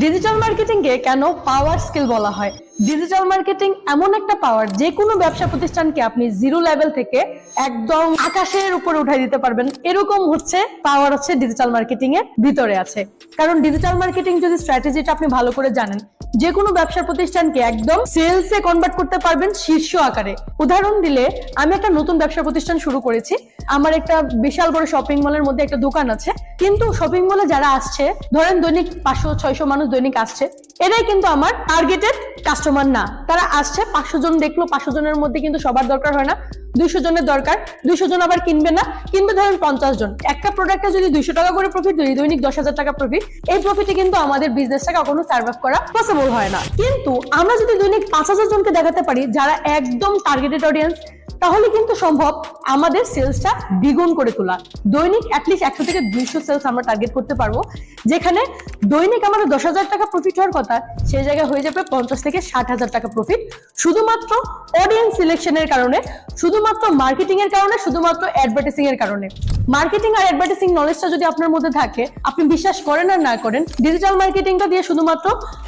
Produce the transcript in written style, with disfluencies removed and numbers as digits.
Digital marketing কে কেন পাওয়ার skill বলা হয়? ডিজিটাল মার্কেটিং এমন একটা পাওয়ার, যে কোনো ব্যবসা প্রতিষ্ঠানকে আপনি জিরো লেভেল থেকে একদম আকাশের উপরে উঠাই দিতে পারবেন। এরকম পাওয়ার ডিজিটাল মার্কেটিং এর ভিতরে আছে। কারণ ডিজিটাল মার্কেটিং যদি স্ট্র্যাটেজিটা আপনি ভালো করে জানেন, যে কোনো ব্যবসা প্রতিষ্ঠানকে একদম সেলসে কনভার্ট করতে পারবেন শীর্ষ আকারে। উদাহরণ দিলে, আমি একটা নতুন ব্যবসা প্রতিষ্ঠান শুরু করেছি। আমার একটা বিশাল বড় শপিং মলের মধ্যে একটা দোকান আছে, কিন্তু শপিং মলে যারা আসছে, ধরেন দৈনিক 500-600 মানুষ দৈনিক আসছে, এরাই কিন্তু আমার টার্গেটেড কাস্টমার না। তারা আসছে, 500 জন দেখলো, 500 জনের মধ্যে কিন্তু সবার দরকার হয় না, 200 জনের দরকার। 200 জন আবার কিনবে না, কিনবে ধরেন 50 জন। একটা প্রোডাক্টে যদি 200 টাকা করে প্রফিট ধরি, দৈনিক 10,000 টাকা প্রফিট, এই প্রফিটে কিন্তু আমাদের বিজনেসটাকে কখনো সার্ভাইভ করা পসিবল হয় না। কিন্তু আমরা যদি দৈনিক 5,000 জনকে দেখাতে পারি যারা একদম টার্গেটেড অডিয়েন্স, তাহলে কিন্তু সম্ভব আমাদের সেলসটা দ্বিগুণ করে তোলা। দৈনিক অ্যাটলিস্ট 100 থেকে 200 সেলস আমরা টার্গেট করতে পারবো, যেখানে দৈনিক আমাদের 10,000 টাকা প্রফিট হওয়ার কথা, সেই জায়গায় হয়ে যাবে 50 থেকে 60,000 টাকা প্রফিট, শুধুমাত্র অডিয়েন্স সিলেকশনের কারণে, শুধুমাত্র মার্কেটিং এর কারণে, শুধুমাত্র অ্যাডভার্টাইজিং এর কারণে। মার্কেটিং আর অ্যাডভার্টাইজিং নলেজটা যদি আপনার মধ্যে থাকে, আপনি বিশ্বাস করেন আর না করেন, ডিজিটাল মার্কেটিংটা দিয়ে শুধুমাত্র